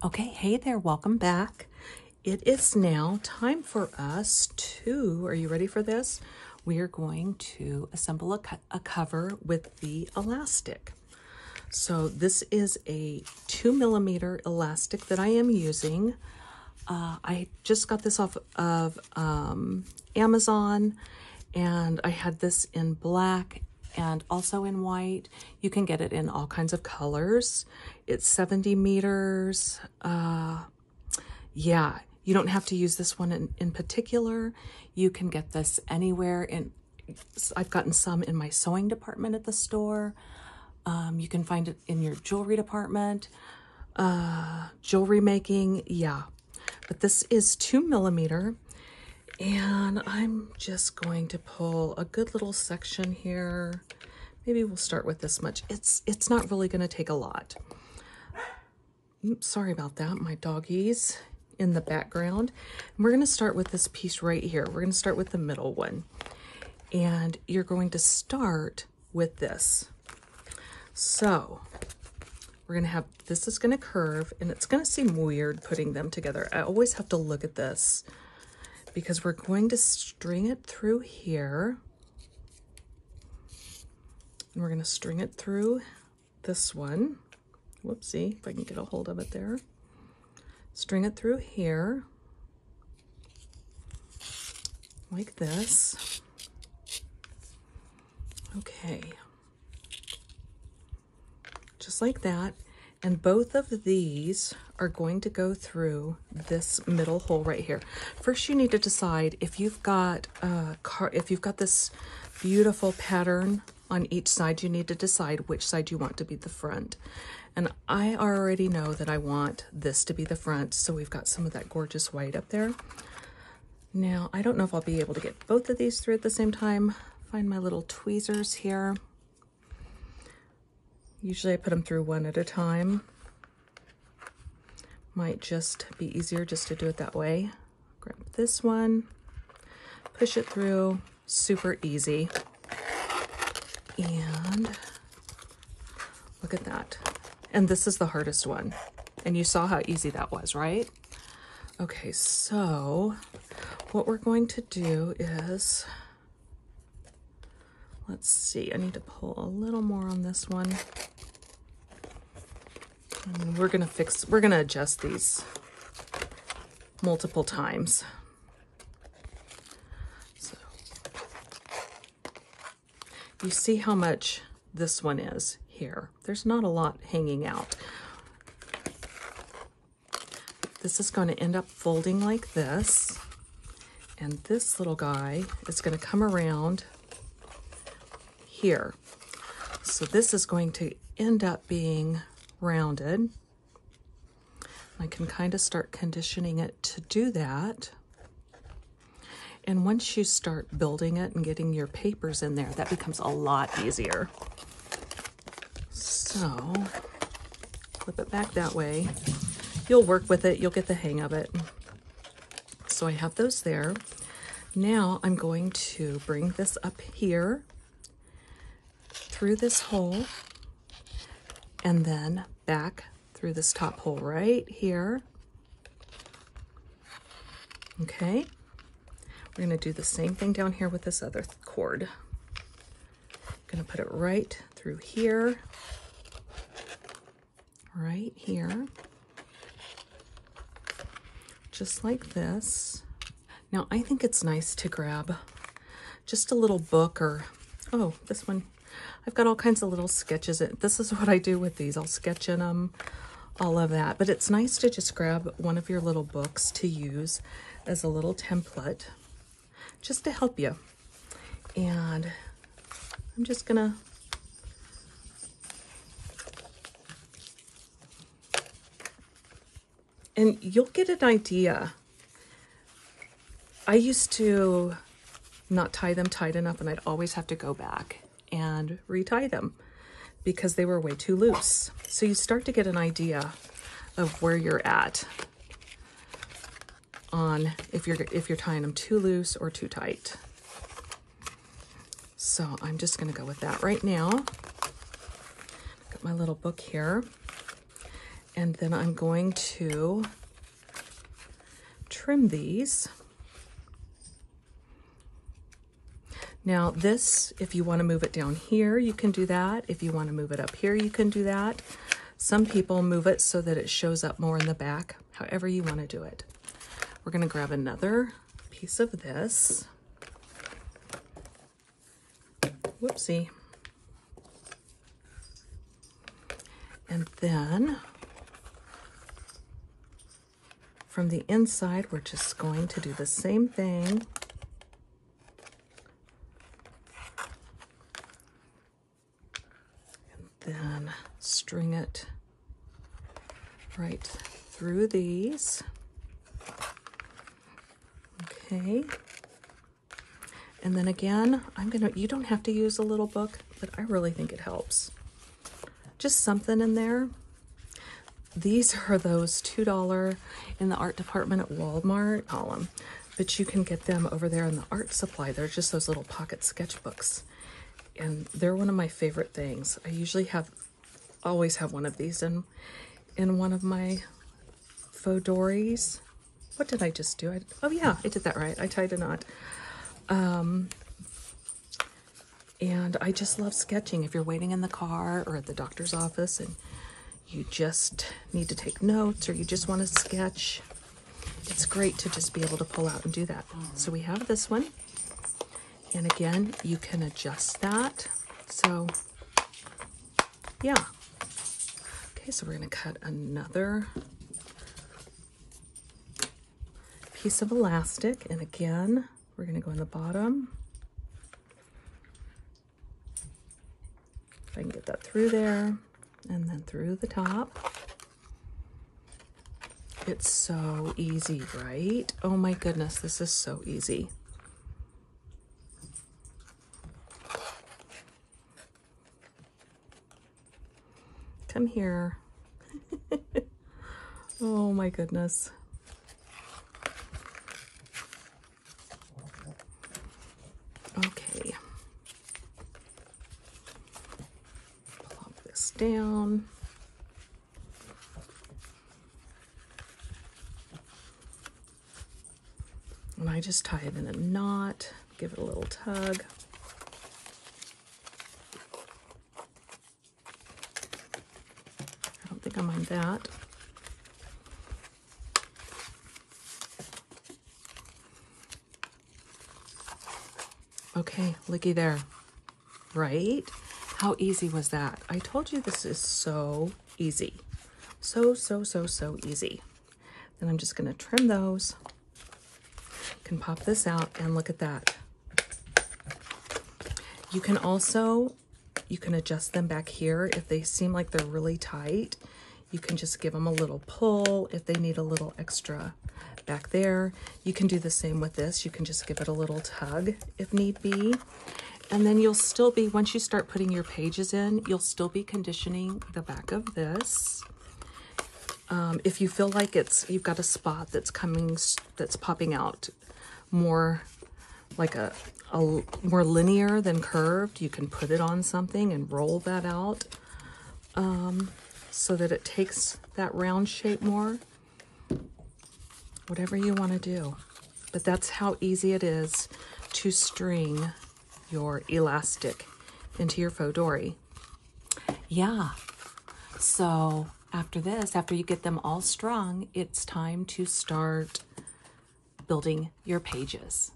Okay, hey there, welcome back. It is now time for us to, are you ready for this? We are going to assemble a cover with the elastic. So this is a 2mm elastic that I am using. I just got this off of Amazon, and I had this in black and also in white. You can get it in all kinds of colors. It's 70 meters. Yeah, you don't have to use this one in particular. You can get this anywhere. I've gotten some in my sewing department at the store. You can find it in your jewelry department, jewelry making, yeah. But this is 2mm, and I'm just going to pull a good little section here. Maybe we'll start with this much. It's not really going to take a lot. Oops, sorry about that. My doggies in the background. And we're going to start with this piece right here. We're going to start with the middle one. And you're going to start with this. So we're going to have, this is going to curve, and it's going to seem weird putting them together. I always have to look at this because we're going to string it through here. And we're going to string it through this one. Whoopsie, if I can get a hold of it there. String it through here, like this. Okay. Just like that. And both of these are going to go through this middle hole right here. First, you need to decide if you've got this beautiful pattern on each side. You need to decide which side you want to be the front. And I already know that I want this to be the front, so we've got some of that gorgeous white up there. Now, I don't know if I'll be able to get both of these through at the same time. Find my little tweezers here. Usually I put them through one at a time. Might just be easier just to do it that way. Grab this one, push it through, super easy. And look at that. And this is the hardest one. And you saw how easy that was, right? Okay, so what we're going to do is, let's see, I need to pull a little more on this one. And we're gonna adjust these multiple times. So you see how much this one is here. There's not a lot hanging out. This is going to end up folding like this, and this little guy is going to come around here. So this is going to end up being rounded. I can kind of start conditioning it to do that. And once you start building it and getting your papers in there, that becomes a lot easier. So flip it back that way. You'll work with it, you'll get the hang of it. So I have those there. Now I'm going to bring this up here through this hole and then back through this top hole right here. Okay. We're going to do the same thing down here with this other cord. Going to put it right through here. Right here, just like this. Now I think it's nice to grab just a little book or, oh, this one, I've got all kinds of little sketches. This is what I do with these. I'll sketch in them, all of that. But it's nice to just grab one of your little books to use as a little template, just to help you. And I'm just gonna and you'll get an idea. I used to not tie them tight enough, and I'd always have to go back and retie them because they were way too loose. So you start to get an idea of where you're at on if you're tying them too loose or too tight. So I'm just going to go with that right now. Got my little book here. And then I'm going to trim these. Now this, if you want to move it down here, you can do that. If you want to move it up here, you can do that. Some people move it so that it shows up more in the back, however you want to do it. We're going to grab another piece of this. Whoopsie. And then from the inside, we're just going to do the same thing. And then string it right through these. Okay. And then again, you don't have to use a little book, but I really think it helps. Just something in there. These are those $2 in the art department at Walmart column, but you can get them over there in the art supply. They're just those little pocket sketchbooks, and they're one of my favorite things. I usually always have one of these in one of my Faux-Doris. What did I just do? Oh yeah, I did that right. I tied a knot. And I just love sketching. If you're waiting in the car or at the doctor's office and you just need to take notes or you just want to sketch, it's great to just be able to pull out and do that. So we have this one. And again, you can adjust that. So yeah. Okay, so we're going to cut another piece of elastic. And again, we're going to go in the bottom. If I can get that through there, and then through the top. It's so easy, right? Oh my goodness, this is so easy. Come here. Oh my goodness. Okay. Plop this down. And I just tie it in a knot, give it a little tug. I don't think I mind that. Okay, looky there, right? How easy was that? I told you this is so easy. So easy. Then I'm just gonna trim those. Can pop this out and look at that. You can adjust them back here if they seem like they're really tight. You can just give them a little pull if they need a little extra back there. You can do the same with this. You can just give it a little tug if need be. And then you'll still be, once you start putting your pages in, you'll still be conditioning the back of this. If you feel like you've got a spot that's popping out more like a more linear than curved, you can put it on something and roll that out so that it takes that round shape more. Whatever you want to do. But that's how easy it is to string your elastic into your Faux-Dori. Yeah. So after this, after you get them all strung, it's time to start building your pages.